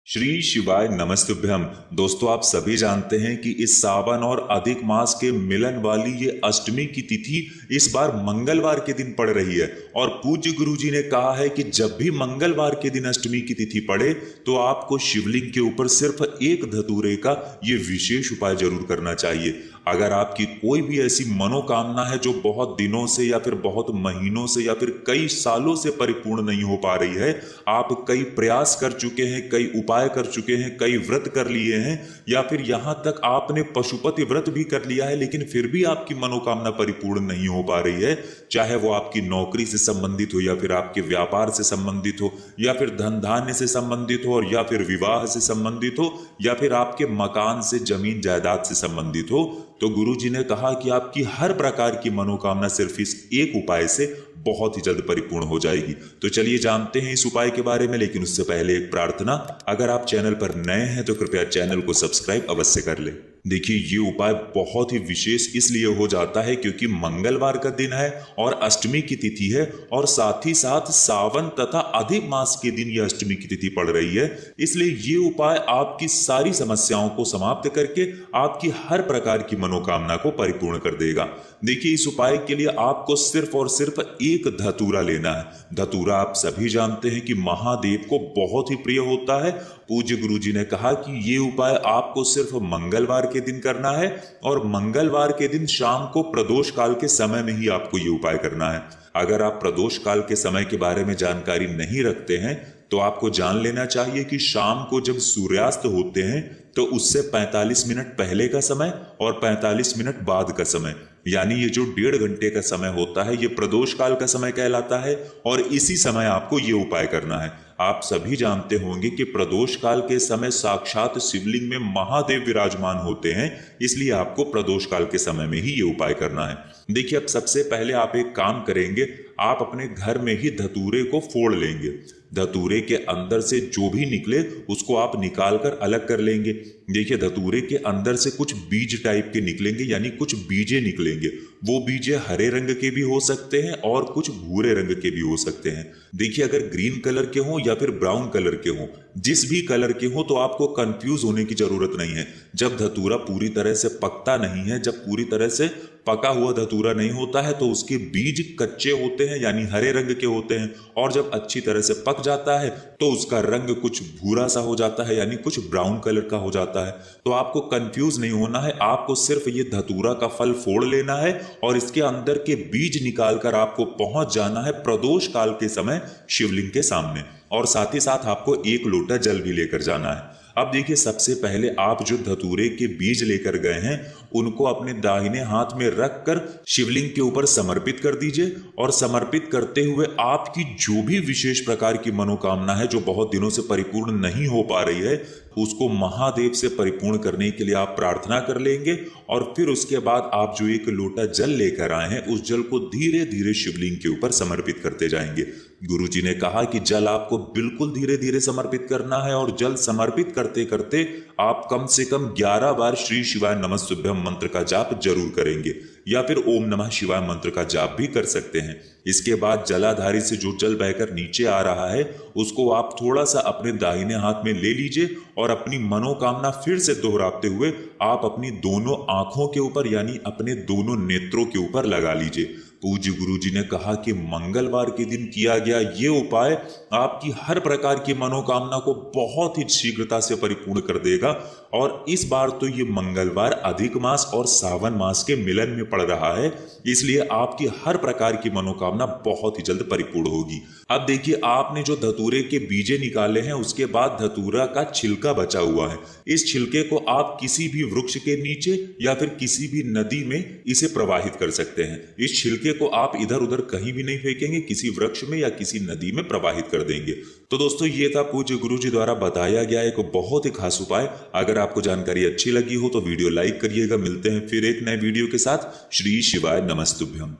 श्री शिवाय नमस्तुभ्यम। दोस्तों, आप सभी जानते हैं कि इस सावन और अधिक मास के मिलन वाली ये अष्टमी की तिथि इस बार मंगलवार के दिन पड़ रही है। और पूज्य गुरु जी ने कहा है कि जब भी मंगलवार के दिन अष्टमी की तिथि पड़े तो आपको शिवलिंग के ऊपर सिर्फ एक धतूरे का ये विशेष उपाय जरूर करना चाहिए। अगर आपकी कोई भी ऐसी मनोकामना है जो बहुत दिनों से या फिर बहुत महीनों से या फिर कई सालों से परिपूर्ण नहीं हो पा रही है, आप कई प्रयास कर चुके हैं, कई उपाय कर चुके हैं, कई व्रत कर लिए हैं, या फिर यहां तक आपने पशुपति व्रत भी कर लिया है, लेकिन फिर भी आपकी मनोकामना परिपूर्ण नहीं हो पा रही है, चाहे वो आपकी नौकरी से संबंधित हो या फिर आपके व्यापार से संबंधित हो या फिर धन धान्य से संबंधित हो और या फिर विवाह से संबंधित हो या फिर आपके मकान से जमीन जायदाद से संबंधित हो, तो गुरु जी ने कहा कि आपकी हर प्रकार की मनोकामना सिर्फ इस एक उपाय से बहुत ही जल्द परिपूर्ण हो जाएगी। तो चलिए जानते हैं इस उपाय के बारे में, लेकिन उससे पहले एक प्रार्थना, अगर आप चैनल पर नए हैं तो कृपया चैनल को सब्सक्राइब अवश्य कर लें। देखिए, ये उपाय बहुत ही विशेष इसलिए हो जाता है क्योंकि मंगलवार का दिन है और अष्टमी की तिथि है, और साथ ही साथ सावन तथा अधिक मास के दिन यह अष्टमी की तिथि पड़ रही है। इसलिए ये उपाय आपकी सारी समस्याओं को समाप्त करके आपकी हर प्रकार की मनोकामना को परिपूर्ण कर देगा। देखिए, इस उपाय के लिए आपको सिर्फ और सिर्फ एक धतूरा लेना है। धतूरा आप सभी जानते हैं कि महादेव को बहुत ही प्रिय होता है। पूज्य गुरु जी ने कहा कि ये उपाय आपको सिर्फ मंगलवार के दिन करना है, और मंगलवार के दिन शाम को प्रदोष काल के समय में ही आपको ये उपाय करना है। अगर आप प्रदोष काल के समय के बारे में जानकारी नहीं रखते हैं तो आपको जान लेना चाहिए कि शाम को जब सूर्यास्त होते हैं तो उससे 45 मिनट पहले का समय और 45 मिनट बाद का समय, यानी ये जो 1.5 घंटे का समय होता है, ये प्रदोष काल का समय कहलाता है, और इसी समय आपको ये उपाय करना है। आप सभी जानते होंगे कि प्रदोष काल के समय साक्षात शिवलिंग में महादेव विराजमान होते हैं, इसलिए आपको प्रदोष काल के समय में ही ये उपाय करना है। देखिए, अब सबसे पहले आप एक काम करेंगे, आप अपने घर में ही धतूरे को फोड़ लेंगे। धतूरे के अंदर से जो भी निकले उसको आप निकाल कर अलग कर लेंगे। देखिए, धतूरे के अंदर से कुछ बीज टाइप के निकलेंगे, यानी कुछ बीजे निकलेंगे। वो बीजे हरे रंग के भी हो सकते हैं और कुछ भूरे रंग के भी हो सकते हैं। देखिए, अगर ग्रीन कलर के हों या फिर ब्राउन कलर के हों, जिस भी कलर के हों, तो आपको कंफ्यूज होने की जरूरत नहीं है। जब धतूरा पूरी तरह से पकता नहीं है, जब पूरी तरह से पका हुआ धतूरा नहीं होता है, तो उसके बीज कच्चे होते हैं, यानी हरे रंग के होते हैं, और जब अच्छी तरह से पक जाता है तो उसका रंग कुछ भूरा सा हो जाता है, यानी कुछ ब्राउन कलर का हो जाता है। तो आपको कंफ्यूज नहीं होना है, आपको सिर्फ ये धतूरा का फल फोड़ लेना है और इसके अंदर के बीज निकालकर आपको पहुंच जाना है प्रदोष काल के समय शिवलिंग के सामने, और साथ ही साथ आपको 1 लोटा जल भी लेकर जाना है। अब देखिए, सबसे पहले आप जो धतूरे के बीज लेकर गए हैं उनको अपने दाहिने हाथ में रखकर शिवलिंग के ऊपर समर्पित कर दीजिए, और समर्पित करते हुए आपकी जो भी विशेष प्रकार की मनोकामना है जो बहुत दिनों से परिपूर्ण नहीं हो पा रही है, उसको महादेव से परिपूर्ण करने के लिए आप प्रार्थना कर लेंगे। और फिर उसके बाद आप जो 1 लोटा जल लेकर आए हैं उस जल को धीरे धीरे शिवलिंग के ऊपर समर्पित करते जाएंगे। गुरु जी ने कहा कि जल आपको बिल्कुल धीरे धीरे समर्पित करना है, और जल समर्पित करते करते आप कम से कम 11 बार श्री शिवाय नमस्तुभ्यम मंत्र का जाप जरूर करेंगे, या फिर ओम नमः शिवाय मंत्र का जाप भी कर सकते हैं। इसके बाद जलाधारी से जो जल बहकर नीचे आ रहा है उसको आप थोड़ा सा अपने दाहिने हाथ में ले लीजिए, और अपनी मनोकामना फिर से दोहराते हुए आप अपनी दोनों आंखों के ऊपर, यानी अपने दोनों नेत्रों के ऊपर लगा लीजिए। पूज्य गुरु जी ने कहा कि मंगलवार के दिन किया गया ये उपाय आपकी हर प्रकार की मनोकामना को बहुत ही शीघ्रता से परिपूर्ण कर देगा। और इस बार तो ये मंगलवार अधिक मास और सावन मास के मिलन में पड़ रहा है, इसलिए आपकी हर प्रकार की मनोकामना बहुत ही जल्द परिपूर्ण होगी। अब देखिए, आपने जो धतूरे के बीजे निकाले हैं उसके बाद धतूरा का छिलका बचा हुआ है। इस छिलके को आप किसी भी वृक्ष के नीचे या फिर किसी भी नदी में इसे प्रवाहित कर सकते हैं। इस छिलके को आप इधर उधर कहीं भी नहीं फेंकेंगे, किसी वृक्ष में या किसी नदी में प्रवाहित कर देंगे। तो दोस्तों, ये था पूज्य गुरु जी द्वारा बताया गया एक बहुत ही खास उपाय। अगर आपको जानकारी अच्छी लगी हो तो वीडियो लाइक करिएगा। मिलते हैं फिर एक नए वीडियो के साथ। श्री शिवाय नमस्तुभ्यम।